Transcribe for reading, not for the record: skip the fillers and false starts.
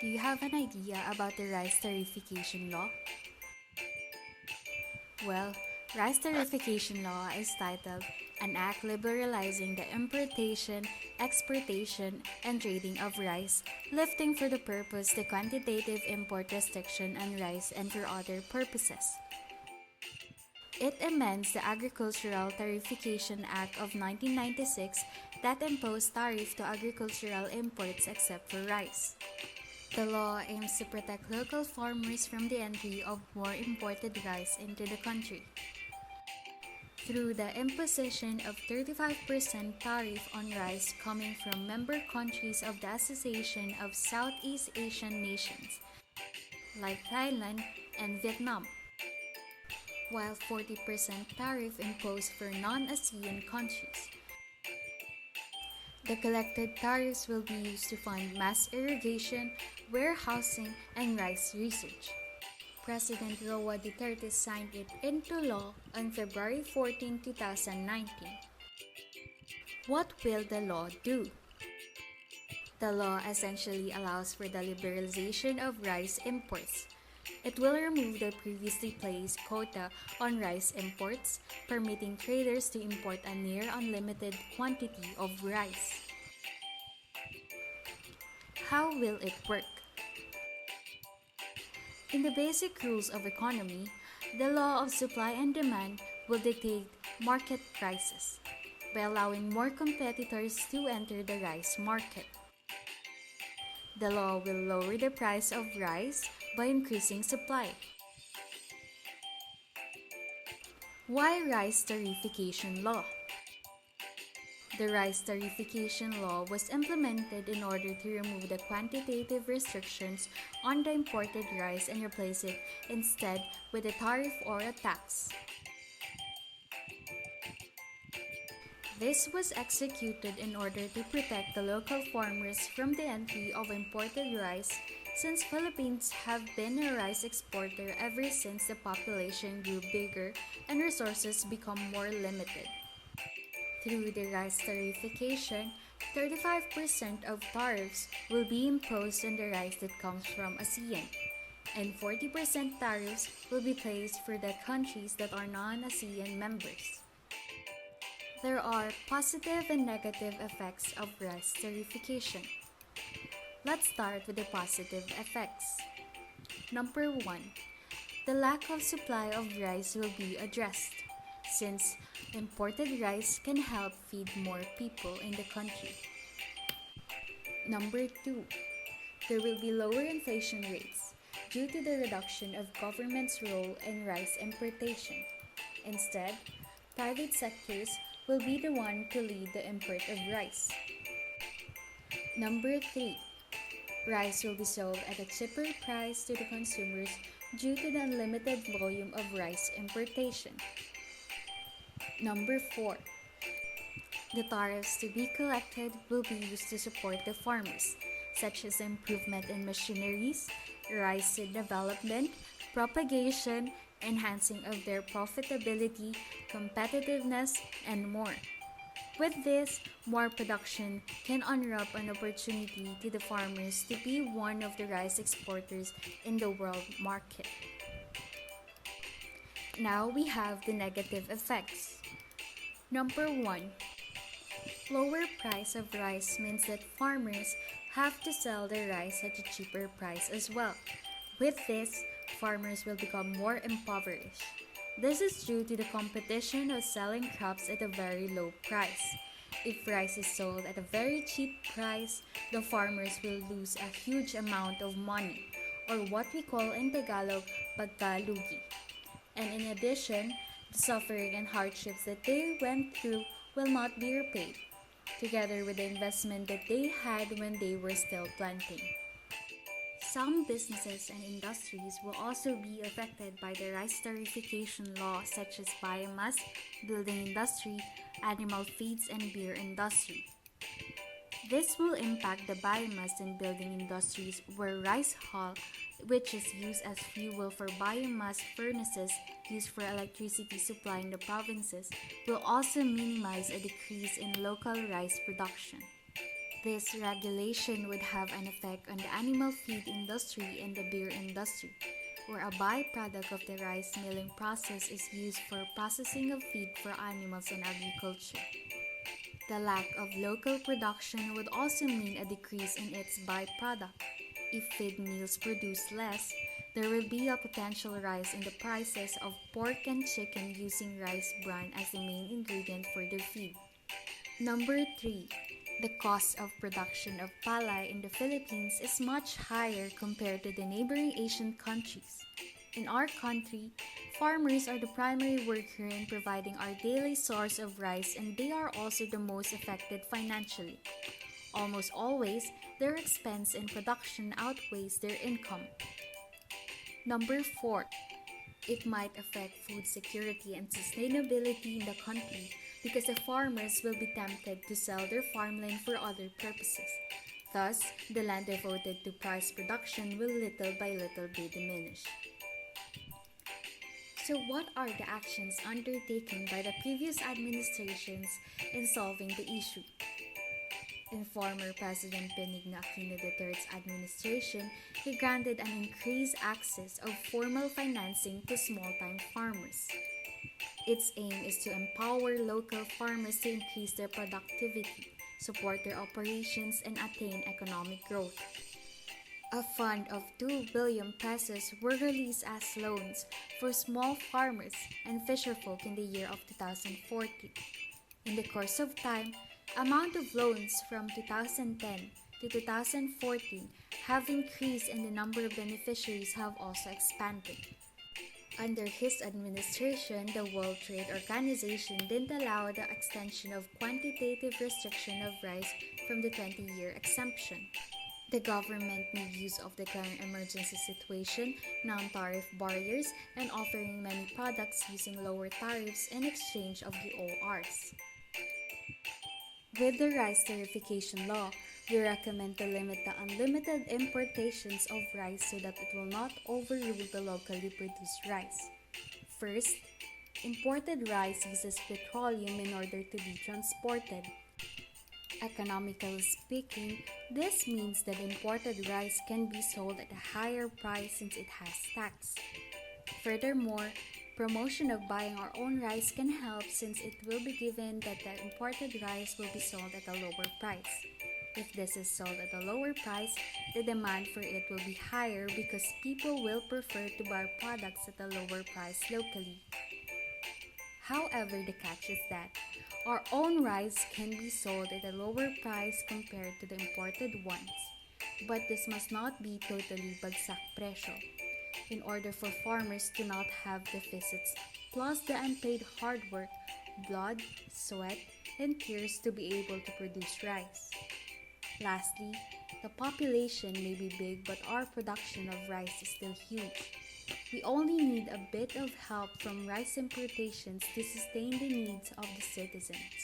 Do you have an idea about the rice tarification law? Well, rice tarification law is titled An Act Liberalizing the Importation, Exportation, and Trading of Rice, lifting for the purpose the quantitative import restriction on rice and for other purposes. It amends the Agricultural Tarification Act of 1996 that imposed tariff to agricultural imports except for rice. The law aims to protect local farmers from the entry of more imported rice into the country. Through the imposition of 35% tariff on rice coming from member countries of the Association of Southeast Asian Nations, like Thailand and Vietnam, while 40% tariff imposed for non-ASEAN countries. The collected tariffs will be used to fund mass irrigation, warehousing, and rice research. President Roa Duterte signed it into law on February 14, 2019. What will the law do? The law essentially allows for the liberalization of rice imports. It will remove the previously placed quota on rice imports, permitting traders to import a near unlimited quantity of rice. How will it work? In the basic rules of economy, the law of supply and demand will dictate market prices by allowing more competitors to enter the rice market. The law will lower the price of rice by increasing supply. Why rice tarification law? The rice tarification law was implemented in order to remove the quantitative restrictions on the imported rice and replace it instead with a tariff or a tax. This was executed in order to protect the local farmers from the entry of imported rice, since Philippines have been a rice exporter ever since the population grew bigger and resources become more limited. Through the rice tarification, 35% of tariffs will be imposed on the rice that comes from ASEAN, and 40% tariffs will be placed for the countries that are non-ASEAN members. There are positive and negative effects of rice tarification. Let's start with the positive effects. Number 1. The lack of supply of rice will be addressed, since imported rice can help feed more people in the country. Number 2. There will be lower inflation rates due to the reduction of government's role in rice importation. Instead, private sectors will be the one to lead the import of rice. Number 3. Rice will be sold at a cheaper price to the consumers due to the unlimited volume of rice importation. Number 4. The tariffs to be collected will be used to support the farmers, such as improvement in machineries, rice seed development, propagation, enhancing of their profitability, competitiveness, and more. With this, more production can unwrap an opportunity to the farmers to be one of the rice exporters in the world market. Now we have the negative effects. Number 1. Lower price of rice means that farmers have to sell their rice at a cheaper price as well. With this, farmers will become more impoverished. This is due to the competition of selling crops at a very low price. If rice is sold at a very cheap price, the farmers will lose a huge amount of money, or what we call in Tagalog, pagkalugi. And in addition, the suffering and hardships that they went through will not be repaid, together with the investment that they had when they were still planting. Some businesses and industries will also be affected by the rice tarification law, such as biomass, building industry, animal feeds, and beer industry. This will impact the biomass and building industries where rice hull, which is used as fuel for biomass furnaces used for electricity supply in the provinces, will also minimize a decrease in local rice production. This regulation would have an effect on the animal feed industry and the beer industry, where a byproduct of the rice milling process is used for processing of feed for animals and agriculture. The lack of local production would also mean a decrease in its byproduct. If feed mills produce less, there will be a potential rise in the prices of pork and chicken using rice bran as the main ingredient for their feed. Number 3. The cost of production of palay in the Philippines is much higher compared to the neighboring Asian countries. In our country, farmers are the primary worker in providing our daily source of rice, and they are also the most affected financially. Almost always, their expense in production outweighs their income. Number 4. It might affect food security and sustainability in the country because the farmers will be tempted to sell their farmland for other purposes. Thus, the land devoted to rice production will little by little be diminished. So what are the actions undertaken by the previous administrations in solving the issue? In former President Benigno Aquino III's administration, he granted an increased access of formal financing to small-time farmers. Its aim is to empower local farmers to increase their productivity, support their operations, and attain economic growth. A fund of 2 billion pesos were released as loans for small farmers and fisherfolk in the year of 2014. In the course of time, amount of loans from 2010 to 2014 have increased and the number of beneficiaries have also expanded. Under his administration, the World Trade Organization didn't allow the extension of quantitative restriction of rice from the 20-year exemption. The government made use of the current emergency situation, non-tariff barriers, and offering many products using lower tariffs in exchange of the ORs. With the rice tariffication law, we recommend to limit the unlimited importations of rice so that it will not overrule the locally produced rice. First, imported rice uses petroleum in order to be transported. Economically speaking, this means that imported rice can be sold at a higher price since it has tax. Furthermore, promotion of buying our own rice can help since it will be given that the imported rice will be sold at a lower price. If this is sold at a lower price, the demand for it will be higher because people will prefer to buy products at a lower price locally. However, the catch is that our own rice can be sold at a lower price compared to the imported ones. But this must not be totally bagsak presyo. In order for farmers to not have deficits, plus the unpaid hard work, blood, sweat, and tears to be able to produce rice. Lastly, the population may be big but our production of rice is still huge. We only need a bit of help from rice importations to sustain the needs of the citizens.